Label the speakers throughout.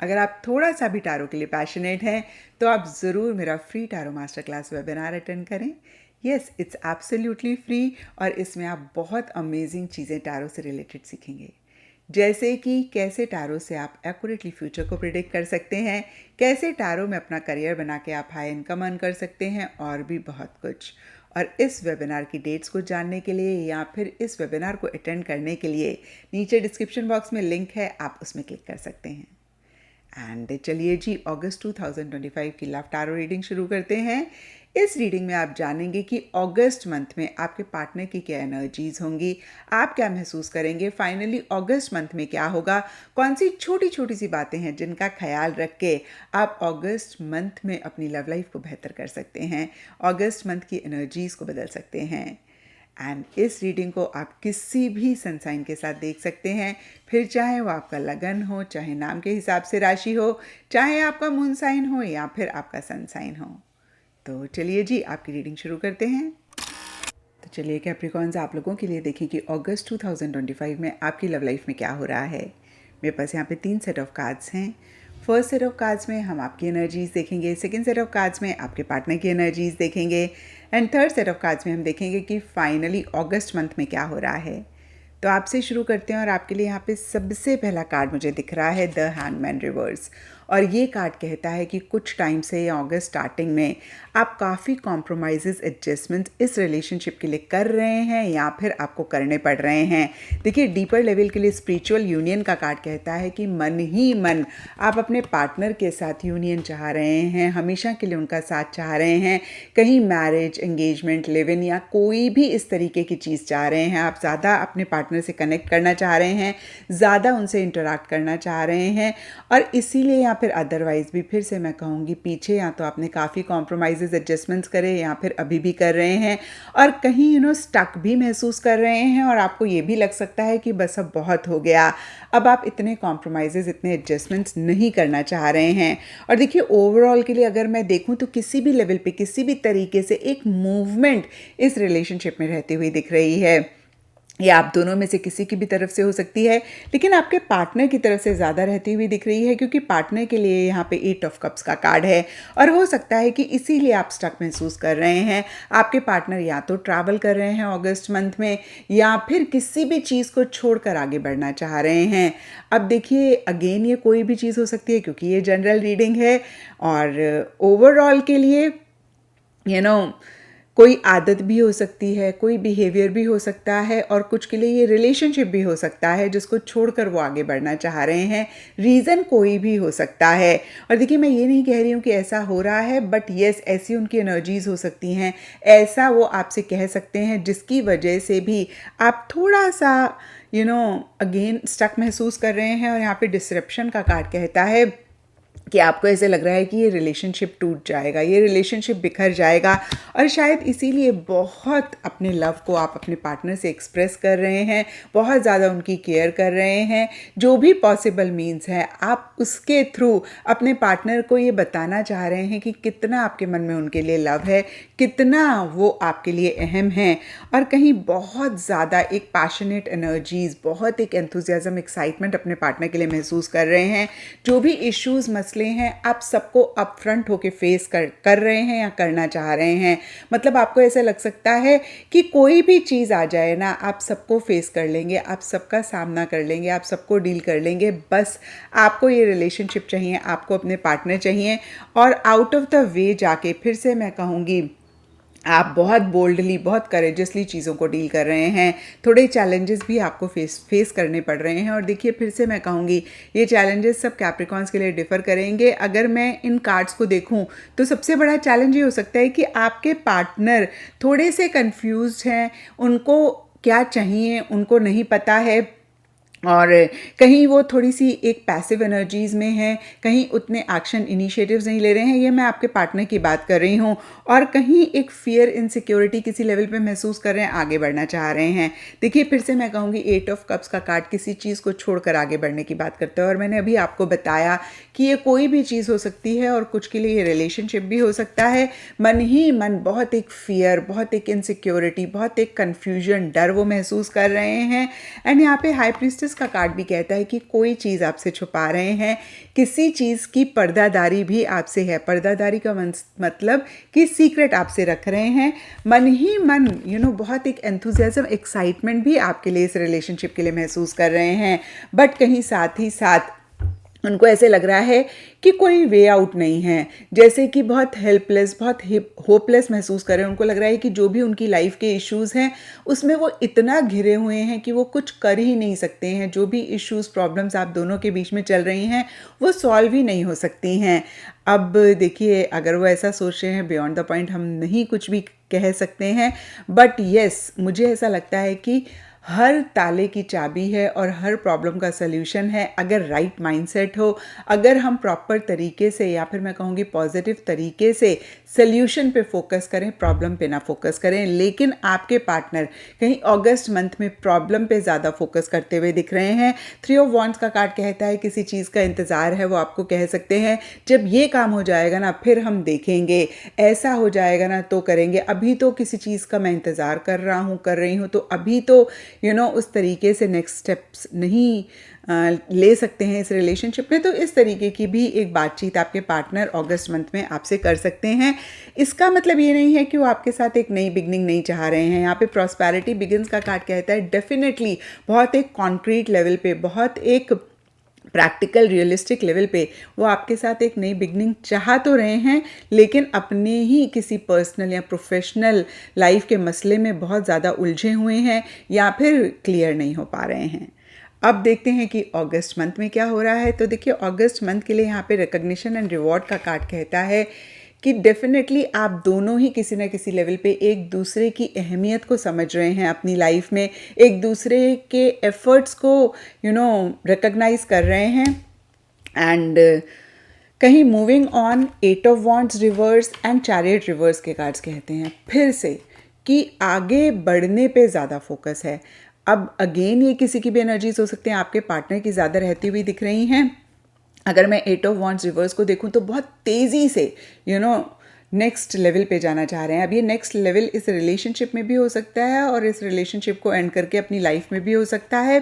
Speaker 1: अगर आप थोड़ा सा भी टैरो के लिए पैशनेट हैं तो आप ज़रूर मेरा free tarot master class webinar attend करें। यस, इट्स एब्सोल्युटली फ्री और इसमें आप बहुत अमेजिंग चीज़ें टैरो से रिलेटेड सीखेंगे। जैसे कि कैसे टैरो से आप एक्यूरेटली फ्यूचर को प्रिडिक्ट कर सकते हैं, कैसे टैरो में अपना करियर बना के आप हाई इनकम अर्न कर सकते हैं और भी बहुत कुछ। और इस वेबिनार की डेट्स को जानने के लिए या फिर इस वेबिनार को अटेंड करने के लिए नीचे डिस्क्रिप्शन बॉक्स में लिंक है, आप उसमें क्लिक कर सकते हैं। एंड चलिए जी, अगस्त 2025 की लव टैरो रीडिंग शुरू करते हैं। इस रीडिंग में आप जानेंगे कि अगस्त मंथ में आपके पार्टनर की क्या एनर्जीज होंगी, आप क्या महसूस करेंगे, फाइनली अगस्त मंथ में क्या होगा, कौन सी छोटी छोटी सी बातें हैं जिनका ख्याल रख के आप अगस्त मंथ में अपनी लव लाइफ को बेहतर कर सकते हैं, अगस्त मंथ की एनर्जीज को बदल सकते हैं। एंड इस रीडिंग को आप किसी भी सन साइन के साथ देख सकते हैं, फिर चाहे वो आपका लगन हो, चाहे नाम के हिसाब से राशि हो, चाहे आपका मून साइन हो या फिर आपका सन साइन हो। तो चलिए जी, आपकी रीडिंग शुरू करते हैं। तो चलिए कैप्रिकॉन्स, आप लोगों के लिए देखें कि अगस्त 2025 में आपकी लव लाइफ में क्या हो रहा है। मेरे पास यहाँ पे 3 सेट ऑफ कार्ड्स हैं। फर्स्ट सेट ऑफ कार्ड्स में हम आपकी एनर्जीज देखेंगे, सेकंड सेट ऑफ कार्ड्स में आपके पार्टनर की एनर्जीज देखेंगे and third set of cards में हम देखेंगे कि फाइनली अगस्त मंथ में क्या हो रहा है। तो आपसे शुरू करते हैं और आपके लिए यहाँ पे सबसे पहला कार्ड मुझे दिख रहा है द हैंगमैन रिवर्स। और ये कार्ड कहता है कि कुछ टाइम से या अगस्त स्टार्टिंग में आप काफ़ी कॉम्प्रोमाइज़ एडजस्टमेंट इस रिलेशनशिप के लिए कर रहे हैं या फिर आपको करने पड़ रहे हैं। देखिए, डीपर लेवल के लिए स्पिरिचुअल यूनियन का कार्ड कहता है कि मन ही मन आप अपने पार्टनर के साथ यूनियन चाह रहे हैं, हमेशा के लिए उनका साथ चाह रहे हैं, कहीं मैरिज, एंगेजमेंट, लिव इन या कोई भी इस तरीके की चीज़ चाह रहे हैं। आप ज़्यादा अपने पार्टनर से कनेक्ट करना चाह रहे हैं, ज़्यादा उनसे इंटरैक्ट करना चाह रहे हैं और इसीलिए या फिर अदरवाइज़ भी फिर से मैं कहूँगी पीछे या तो आपने काफ़ी कॉम्प्रोमाइज़ एडजस्टमेंट्स करे या फिर अभी भी कर रहे हैं और कहीं स्टक भी महसूस कर रहे हैं और आपको ये भी लग सकता है कि बस अब बहुत हो गया, अब आप इतने कॉम्प्रोमाइज़, इतने एडजस्टमेंट्स नहीं करना चाह रहे हैं। और देखिए, ओवरऑल के लिए अगर मैं देखूँ तो किसी भी लेवल पे किसी भी तरीके से एक मूवमेंट इस रिलेशनशिप में रहती हुई दिख रही है। या आप दोनों में से किसी की भी तरफ से हो सकती है, लेकिन आपके पार्टनर की तरफ से ज़्यादा रहती हुई दिख रही है क्योंकि पार्टनर के लिए यहाँ पे 8 ऑफ कप्स का कार्ड है और हो सकता है कि इसीलिए आप स्टक महसूस कर रहे हैं। आपके पार्टनर या तो ट्रैवल कर रहे हैं अगस्त मंथ में या फिर किसी भी चीज़ को छोड़कर आगे बढ़ना चाह रहे हैं। अब देखिए, अगेन ये कोई भी चीज़ हो सकती है क्योंकि ये जनरल रीडिंग है और ओवरऑल के लिए कोई आदत भी हो सकती है, कोई बिहेवियर भी हो सकता है और कुछ के लिए ये रिलेशनशिप भी हो सकता है जिसको छोड़कर वो आगे बढ़ना चाह रहे हैं। रीज़न कोई भी हो सकता है। और देखिए, मैं ये नहीं कह रही हूँ कि ऐसा हो रहा है, बट येस, ऐसी उनकी एनर्जीज हो सकती हैं, ऐसा वो आपसे कह सकते हैं जिसकी वजह से भी आप थोड़ा सा अगेन स्टक महसूस कर रहे हैं। और यहाँ पे डिसरप्शन का कार्ड कहता है कि आपको ऐसे लग रहा है कि ये रिलेशनशिप टूट जाएगा, ये रिलेशनशिप बिखर जाएगा और शायद इसीलिए बहुत अपने लव को आप अपने पार्टनर से एक्सप्रेस कर रहे हैं, बहुत ज़्यादा उनकी केयर कर रहे हैं। जो भी पॉसिबल मीन्स है आप उसके थ्रू अपने पार्टनर को ये बताना चाह रहे हैं कि कितना आपके मन में उनके लिए लव है, कितना वो आपके लिए अहम है और कहीं बहुत ज़्यादा एक पैशनेट एनर्जीज, बहुत एक एंथुजियाज्म, एक्साइटमेंट अपने पार्टनर के लिए महसूस कर रहे हैं। जो भी इश्यूज़ मसले हैं आप सबको अपफ्रंट होके फेस कर रहे हैं या करना चाह रहे हैं। मतलब आपको ऐसा लग सकता है कि कोई भी चीज़ आ जाए ना, आप सबको फेस कर लेंगे, आप सबका सामना कर लेंगे, आप सबको डील कर लेंगे। बस आपको ये रिलेशनशिप चाहिए, आपको अपने पार्टनर चाहिए और आउट ऑफ द वे जाके फिर से मैं कहूँगी आप बहुत बोल्डली, बहुत करेजसली चीज़ों को डील कर रहे हैं। थोड़े चैलेंजेस भी आपको फेस करने पड़ रहे हैं और देखिए, फिर से मैं कहूँगी ये चैलेंजेस सब कैप्रिकॉन्स के लिए डिफ़र करेंगे। अगर मैं इन कार्ड्स को देखूँ तो सबसे बड़ा चैलेंज ये हो सकता है कि आपके पार्टनर थोड़े से कन्फ्यूज्ड हैं, उनको क्या चाहिए उनको नहीं पता है और कहीं वो थोड़ी सी एक पैसिव एनर्जीज़ में है, कहीं उतने एक्शन इनिशिएटिव्स नहीं ले रहे हैं। ये मैं आपके पार्टनर की बात कर रही हूँ। और कहीं एक फियर, इनसिक्योरिटी किसी लेवल पे महसूस कर रहे हैं, आगे बढ़ना चाह रहे हैं। देखिए, फिर से मैं कहूँगी 8 ऑफ कप्स का कार्ड किसी चीज़ को छोड़कर आगे बढ़ने की बात करता है और मैंने अभी आपको बताया कि ये कोई भी चीज़ हो सकती है और कुछ के लिए ये रिलेशनशिप भी हो सकता है। मन ही मन बहुत एक फियर, बहुत एक इनसिक्योरिटी, बहुत एक कन्फ्यूजन, डर वो महसूस कर रहे हैं। एंड यहाँ पे हाई प्रीस्टेस जस्टिस का कार्ड भी कहता है कि कोई चीज़ आपसे छुपा रहे हैं, किसी चीज़ की पर्दादारी भी आपसे है। पर्दादारी का मतलब कि सीक्रेट आपसे रख रहे हैं। मन ही मन बहुत एक एंथुजियाज्म, एक्साइटमेंट भी आपके लिए, इस रिलेशनशिप के लिए महसूस कर रहे हैं, बट कहीं साथ ही साथ उनको ऐसे लग रहा है कि कोई वे आउट नहीं है, जैसे कि बहुत हेल्पलेस, बहुत होपलेस महसूस कर रहे हैं। उनको लग रहा है कि जो भी उनकी लाइफ के इश्यूज़ हैं उसमें वो इतना घिरे हुए हैं कि वो कुछ कर ही नहीं सकते हैं। जो भी इश्यूज़, प्रॉब्लम्स आप दोनों के बीच में चल रही हैं वो सॉल्व ही नहीं हो सकती हैं। अब देखिए, अगर वो ऐसा सोच रहे हैं, बियॉन्ड द पॉइंट हम नहीं कुछ भी कह सकते हैं, बट येस, मुझे ऐसा लगता है कि हर ताले की चाबी है और हर प्रॉब्लम का सल्यूशन है अगर राइट माइंडसेट हो, अगर हम प्रॉपर तरीके से, या फिर मैं कहूँगी पॉजिटिव तरीके से सल्यूशन पे फोकस करें, प्रॉब्लम पे ना फोकस करें। लेकिन आपके पार्टनर कहीं अगस्त मंथ में प्रॉब्लम पे ज़्यादा फोकस करते हुए दिख रहे हैं। 3 ऑफ वॉन्ड्स का कार्ड कहता है किसी चीज़ का इंतज़ार है, वो आपको कह सकते हैं जब ये काम हो जाएगा ना फिर हम देखेंगे, ऐसा हो जाएगा ना तो करेंगे, अभी तो किसी चीज़ का मैं इंतज़ार कर रहा हूँ, कर रही हूँ, तो अभी तो उस तरीके से नेक्स्ट स्टेप्स नहीं ले सकते हैं इस रिलेशनशिप में। तो इस तरीके की भी एक बातचीत आपके पार्टनर अगस्त मंथ में आपसे कर सकते हैं। इसका मतलब ये नहीं है कि वो आपके साथ एक नई बिगनिंग नहीं चाह रहे हैं। यहाँ पे प्रॉस्पेरिटी बिगिंस का कार्ड कहता है डेफिनेटली बहुत एक कॉन्क्रीट लेवल पे, बहुत एक प्रैक्टिकल रियलिस्टिक लेवल पे वो आपके साथ एक नई बिगनिंग चाह तो रहे हैं, लेकिन अपने ही किसी पर्सनल या प्रोफेशनल लाइफ के मसले में बहुत ज़्यादा उलझे हुए हैं या फिर क्लियर नहीं हो पा रहे हैं। अब देखते हैं कि अगस्त मंथ में क्या हो रहा है। तो देखिए, अगस्त मंथ के लिए यहाँ पे रिकग्निशन एंड रिवॉर्ड का कार्ड कहता है कि डेफिनेटली आप दोनों ही किसी ना किसी लेवल पे एक दूसरे की अहमियत को समझ रहे हैं अपनी लाइफ में, एक दूसरे के एफर्ट्स को रिकग्नाइज कर रहे हैं। एंड कहीं moving on, 8 of wands reverse and chariot reverse के कार्ड्स कहते हैं फिर से कि आगे बढ़ने पे ज़्यादा फोकस है। अब अगेन ये किसी की भी एनर्जीज हो सकते हैं, आपके पार्टनर की ज़्यादा रहती हुई दिख रही हैं। अगर मैं 8 ऑफ वॉन्ड्स रिवर्स को देखूं तो बहुत तेज़ी से नेक्स्ट लेवल पे जाना चाह रहे हैं। अब ये नेक्स्ट लेवल इस रिलेशनशिप में भी हो सकता है और इस रिलेशनशिप को एंड करके अपनी लाइफ में भी हो सकता है।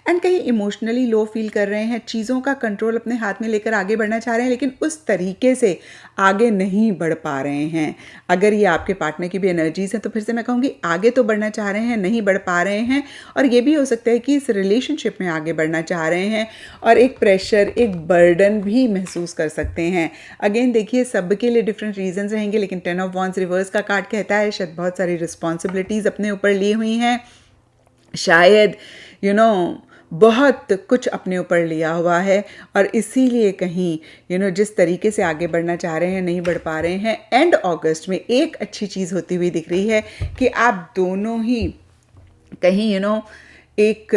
Speaker 1: एंड कहीं इमोशनली लो फील कर रहे हैं, चीज़ों का कंट्रोल अपने हाथ में लेकर आगे बढ़ना चाह रहे हैं, लेकिन उस तरीके से आगे नहीं बढ़ पा रहे हैं। अगर ये आपके पार्टनर की भी एनर्जीज हैं तो फिर से मैं कहूँगी आगे तो बढ़ना चाह रहे हैं, नहीं बढ़ पा रहे हैं। और ये भी हो सकता है कि इस रिलेशनशिप में आगे बढ़ना चाह रहे हैं और एक प्रेशर, एक बर्डन भी महसूस कर सकते हैं। अगेन देखिए, सबके लिए डिफरेंट रीजन रहेंगे, लेकिन 10 ऑफ वॉन्ड्स रिवर्स का कार्ड कहता है शायद बहुत सारी रिस्पॉन्सिबिलिटीज अपने ऊपर ली हुई हैं, शायद बहुत कुछ अपने ऊपर लिया हुआ है और इसीलिए कहीं जिस तरीके से आगे बढ़ना चाह रहे हैं नहीं बढ़ पा रहे हैं। एंड अगस्त में एक अच्छी चीज़ होती हुई दिख रही है कि आप दोनों ही कहीं एक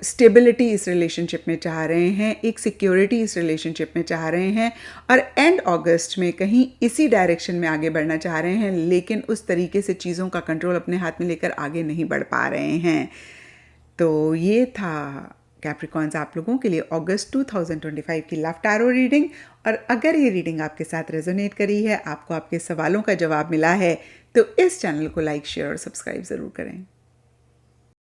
Speaker 1: स्टेबिलिटी इस रिलेशनशिप में चाह रहे हैं, एक सिक्योरिटी इस रिलेशनशिप में चाह रहे हैं और एंड अगस्त में कहीं इसी डायरेक्शन में आगे बढ़ना चाह रहे हैं, लेकिन उस तरीके से चीज़ों का कंट्रोल अपने हाथ में लेकर आगे नहीं बढ़ पा रहे हैं। तो ये था कैप्रिकॉन्स आप लोगों के लिए अगस्त 2025 की लव टैरो रीडिंग। और अगर ये रीडिंग आपके साथ रेजोनेट करी है, आपको आपके सवालों का जवाब मिला है, तो इस चैनल को लाइक, शेयर और सब्सक्राइब ज़रूर करें।